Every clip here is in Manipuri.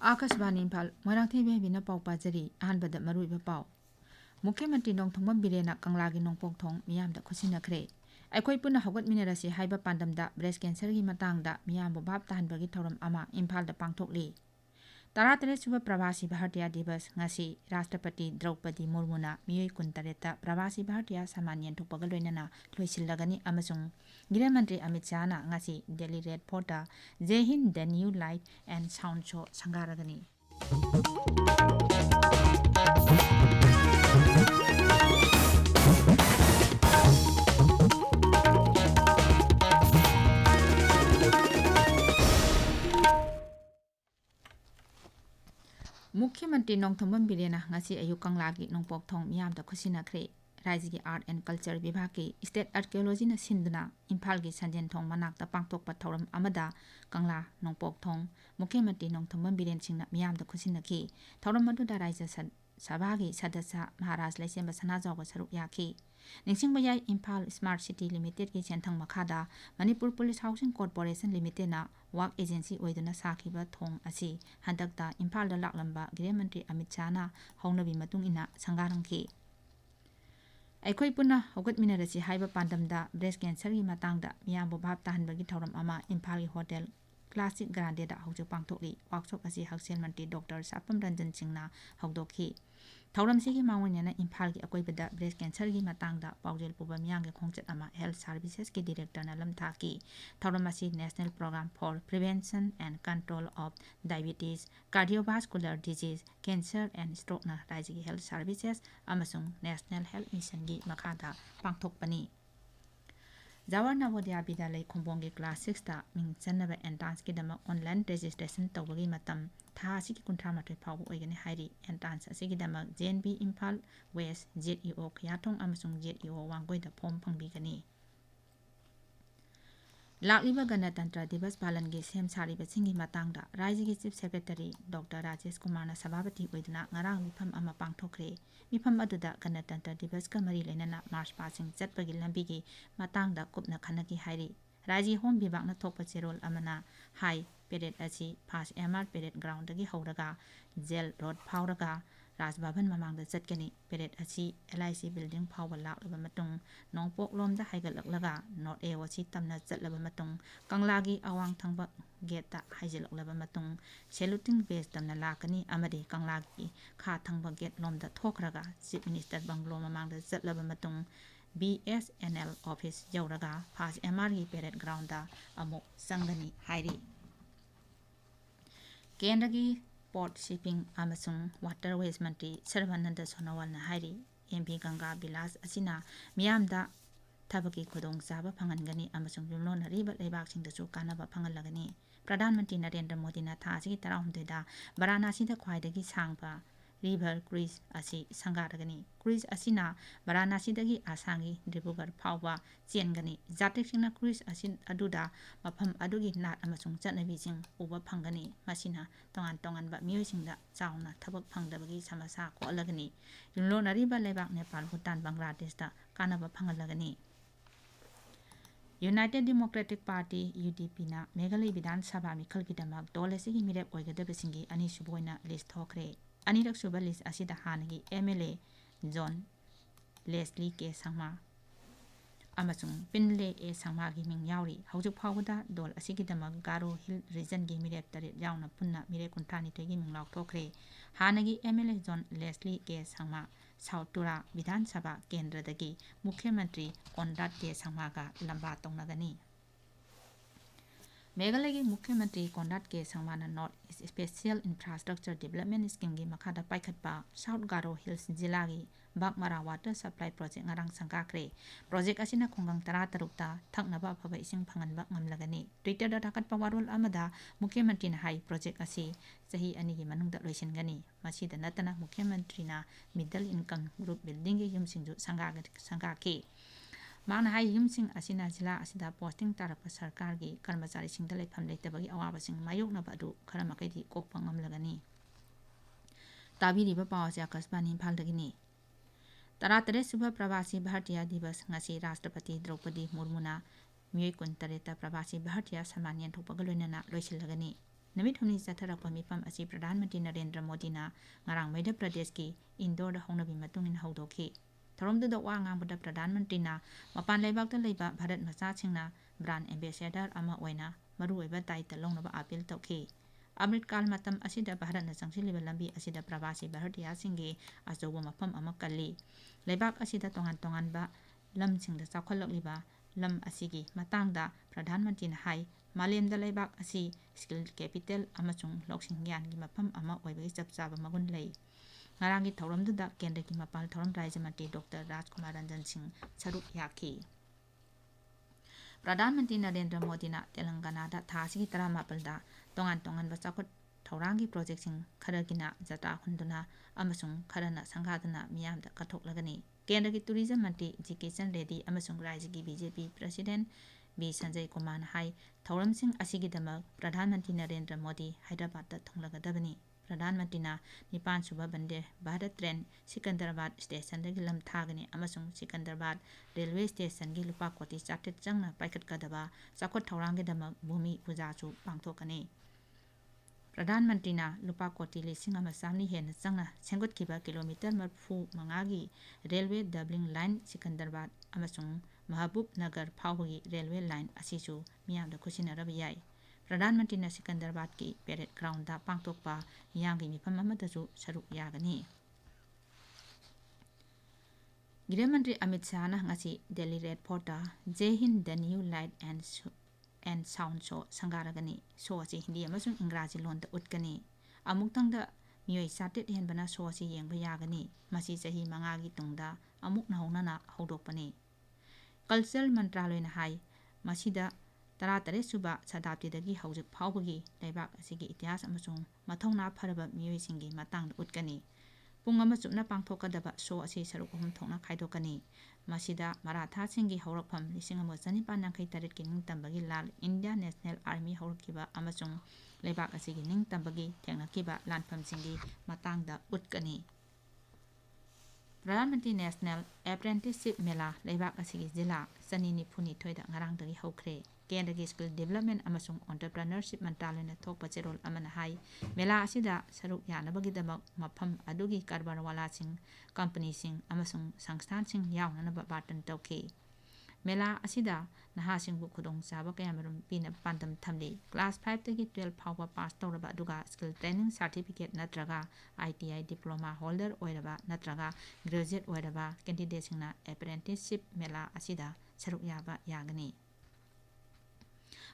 Akashvani Imphal Moirangthem Ibehaibi pau pajari ahanbada maruiba pau Mukhyamantri Ningthoukhongjam Birena Kanglagi Nongpokthong miyamda khusinakre Aikoi puna haugatminarasi haiba pandamda breast cancer gi matangda miyambu bhab tahanbagi thoram ama Imphalda pangthokli 13 suba Pravasi Bharatiya Divas ngasi Rashtrapati Draupadi Murmuna miyoi 19 Pravasi Bharatiya Saman yenthokpaga loinana loisillagani amasung Gृह Mantri Amit Shah na ngasi Delhi Red Fort da Jai Hind the New Light and Sound Show sangaragani Mukhyamantri Ningthoukhongjam Birena ngasi ayuk kanglagi nongpokthong miyamda khusinakre Raijigi Art and Culture Vibhagi State Archaeology na sinduna Imphal gi Sanjenthong manakta pangthokpa thoram amada Kangla Nongpokthong Mukhyamantri Ningthoukhongjam Biren singna miyamda khusinaki thoram aduda Raija Sabhagi Sadasya Maharaj Laisemba Sanajawga saruk yaki Ningsingba yai Imphal Smart City Limited ki senthang makhada Manipuri Police Housing Corporation Limited na work agency oiduna sakhiba thong asi handakta Imphal da laklamba Gृह Mantri Amit Shah na haunabi matung ina sangarangki Aikoi puna haugatminarasi haiba pandamda breast cancer gi matangda miyambu bhab tahanbagi thoram ama Imphal gi Hotel Classic Grande da haujak pangthokli workshop asi Haksel Mantri Dr. Sapam Ranjan Singna haudokhi Thoram sigi mawanyana Imphal gi akoibada breast cancer gi matangda paujel puba miyamge khongchat ama Health Services ki Director na lamthaki Thoram asi National Program for Prevention and Control of Diabetes, Cardiovascular Disease, Cancer and Stroke na Raijigi Health Services amasung National Health Mission gi makhada pangthokpani Jawar Navodaya Bidalai Khombonggi Class 6 ta ming chanaba entrance ki dama online registration tawbagi matam tha asigi 38 phawu oigani hairi entrance asigi dama JNB Imphal West ZEO Kyathong amasung ZEO Wangoi da form phangbigani Lakliba Ganatantra Divas Palangi Sem Sariba Singi Matangda Raijigi Chief Secretary Dr. Rajesh Kumar na Sabhabati oiduna ngarang mifam ama pangthokre mifam aduda Ganatantra Divas ka mari leinana march passing chatpagi lambigi matangda kupna khanaki hairi Raji Home Bibak na thokpa cherol amana hai parade asi First MR Parade Ground dagi hauraga Jail Road phauraga Rajbhavan mamangda chatkani parade asi LIC building phawba laklaba matung Nongpok lomda haigatlaklaga North A wasi tamna chatlaba matung Kanglagi awang thangba gate ta haijilaklaba matung saluting base tamna lakani amadi Kanglagi kha thangba gate lomda thokraga Chief Minister Banglo mamangda chatlaba matung BSNL office yauraga First MR gi parade ground da amuk sangani hairi Kendragi Port Shipping amasung Waterways Mantri Sarvananda Sonowal na hairi MP Ganga Bilas asina miyamda thabaki khudong chaba phangangani amasung yumlona riba leibak-singdasu kanaba phangalagani Pradhan Mantri Narendra Modi na tha asigi 19 da Varanasi da khwaidagi sangba River Cruise asi sangaragani Cruise asina Varanasi dagi asangi Dibrugarh phawba chengani Jatriksingna Cruise asin aduda mafam adugi nat amasung chatnabi sing uba phangani masina tongan ba miyosingda chauna thabak phangdabagi samasa ko alagani yumlona riba leibak Nepal Bhutan Bangladesh da kanaba phangalagani United Democratic Party UDP na Meghalaya Vidhan Sabha Mikhalgidamak dolesigi mirep oigadabasingi ani suboina list thokre Anirak suba list asida hanagi MLA John Leslie K. Sangma amasung Pinle A. Sangma gi ming yauri haujuk phawda dol asigidamak Garo Hill region gi mirep tarit yauna punna mirep kunthani togi ming lauk thokre hanagi MLA John Leslie K. Sangma South Tura Vidhan Sabha Kendra dagi Mukhyamantri Konrad K. Sangma ga lamba tongnagani Meghalaya Mukhyamantri Konrad K. Sangma na North East Special Infrastructure Development Scheme gi makhada paikhatpa South Garo Hills Jilla gi Bakmara Water Supply Project ngarang sangkakre project asina khongang 13 ta thaknaba phaba ising phanganba ngamlagani Twitter da thakatpa warol amada Mukhyamantri na hai project asi chahi ani gi manungda loisingani masida natana Mukhyamantri na middle income group building gi yumsingju sangaki Mana hai yumsing asina jila asida posting tarapa sarkar gi karmachari singda leifam leitabagi awabasing mayokna badu kharamakai kokpa ngamlagani Tabiriba pawse Akashvani Imphal dagini 13 suba Pravasi Bharatiya Divas ngasi Rashtrapati Draupadi Murmuna miyoi 19 Pravasi Bharatiya Saman yenthokpaga loinana loisilagani Namit humni satharakpa mifam asi Pradhan Mantri Narendra Modi na ngarang Madhya Pradesh ki Indore da hongnabi matungin haudoki. Tharomduda wa ngangbada Pradhan Mantri na mapan laibakta laiba Bharat Machachingna brand ambassador ama oina maruoiba daita longnaba appeal tawki. Amrit kal matam asida Bharat na sangsilliba lambi asida Pravasi Bharatiya singi achoba mafam ama kalli. Laibak asida tongan ba lamsingda chawkhalakliba lam asigi matangda Pradhan Mantri na hai Malemda laibak asi skill capital amachung loksing gyan gi mafam ama oibagi chapchaba magun lei. Ngarangi thauramduda kendra ki mapal thauram Rajya Mantri Dr. Rajkumar Ranjan Singh saruk yaki. Pradhan Mantri Narendra Modi na Telangana da thasigi taramapalda tongan ba chakot thaurangi project sing kharagina jata hunduna amachung kharana sanghaduna miyamda kathoklagani. Kendra ki tourism Mantri G.K. Reddy amachung Rajya ki BJP President B. Sanjay Kumar hai thauram sing asigidamak Pradhan Mantri Narendra Modi Hyderabad da thonglagadabani. Pradhan Mantri na Nipan Suba Bande Bharat Train Sikandrabad Station dagi lam thagani amasung Sikandrabad Railway Station gi lupa koti chatet changna paikhatkadaba chakot thaurangidamak bhumi puja chu pangthokani. Pradhan Mantri na lupa koti lising ama samni hena changna sengotkiba kilometer marfu mangagi railway doubling line Sikandrabad amasung Mahabub Nagar Phawbagi railway line asisu miyamda khusinaraba yai. Pradhan Mantri na Sikandrabad ki parade ground da pangtokpa miyamgi mifam amadasu saruk yagani. Gृह Mantri Amit Shah na ngasi Delhi Red Fort da Jai Hind the New Light and Sound Show sangaragani. Show asi Hindi amasung Ingraji lon da utkani. Amuktang da miyoi satet henbana show asi yengba yagani. Masi sahi mangagi tungda amuk nahongna na haudokpani. Cultural Mantraloy na hai masida Taratare Suba Sadaptidagi Hauzik Phawbagi Laibak asigi Itihas amasung mathongna pharaba miyoi singi matang utkani. Pung amasupna pangthokadaba show asi saruk ahum thokna khaidokani. Masida Maratha singi haurakpham 1948 ki ningtambagi lal India National Army haurakkiba amasung Laibak asigi ningtambagi thengnakiba lanpham singi matangda utkani. Pradhan Mantri National Apprenticeship Mela Laibak asigi Jila Sani Nipuni Thoida ngarangdagi haukre. Kendra Skill Development amasung Entrepreneurship Mantraloy na thokpa cherol amana hai mela asida saruk yanabagidamak mafam adugi karbarwala sing company sing amasung sangsthan sing yawnanaba bartan tawki. Mela asida nahasingbu khudong chaba kayamarum pina pandam thamli class 5 tagi 12 phawba pass tawraba aduga skill training certificate natraga ITI diploma holder oiraba natraga graduate oiraba candidate singna apprenticeship mela asida saruk yaba yagani.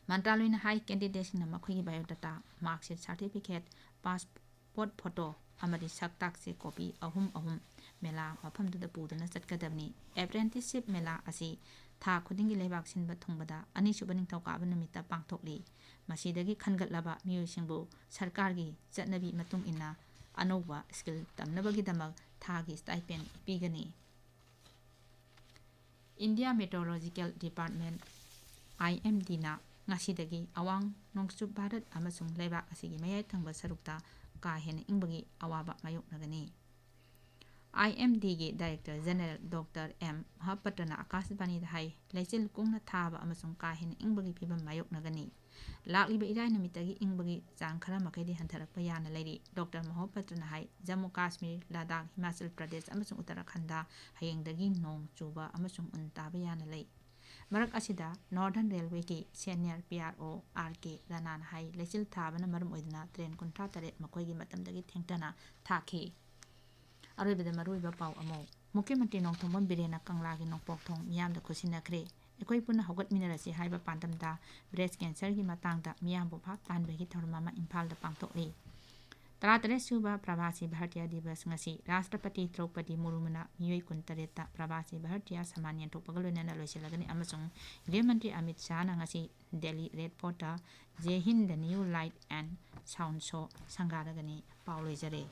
Mantraloy na high candidates na makhoi biodata marksheet certificate passport photo amadi saktak se copy ahum mela mafamduda puduna chatkadabni. Apprenticeship mela asi tha khudingi laibak sinba thongbada anisuba ningthaukhaba numita pangthokli. Masidagi khangatlaba miyosingbu sarkargi chatnabi matung inna anouba skill tamnabagidamak thagi stipend pigani. India Meteorological Department IMD na ngasidagi awang nongsup Bharat amasung laibak asigi mayai thangba sarukta ka hena ingbagi awaba mayoknagani. IMD gi Director General Dr. M. Mahapatra Akashvani da hai leichil kungna thaba amasung ka hena ingbagi phibam mayoknagani. Lakliba irai namitagi ingbagi chang khara makaidi hantharakpa yana leiri. Dr. Mahapatra hai Jammu Kashmir, Ladakh, Himachal Pradesh amasung Uttarakhand da hayengdagi nong chuba amasung un taba yana lei. Marak asida Northern Railway ki Senior PRO RK Ranan hai leichil thabana maram oidna train kuntra taret makoigi matamdagi thengtana thaki. Aroibada maruiba pau amo Mukhyamantri Mantri Ningthoukhongjam Birena Kanglagi Nongpokthong miyamda khusinakre. Ekoi puna haugatminarasi haiba pandamda breast cancer gi matangda miyambu phak tanbagi thormama Imphal da pangthokli. Taratare Suba Pravasi Bharatiya Divas ngasi Rashtrapati Draupadi Murmuna miyoi kuntareta Pravasi Bharatiya Samanyan thokpagalunana loisilagani amasung Gृह Mantri Amit Shah na ngasi Delhi Red Fort da Jai Hind the New Light and Sound Show sangaragani pauloijare.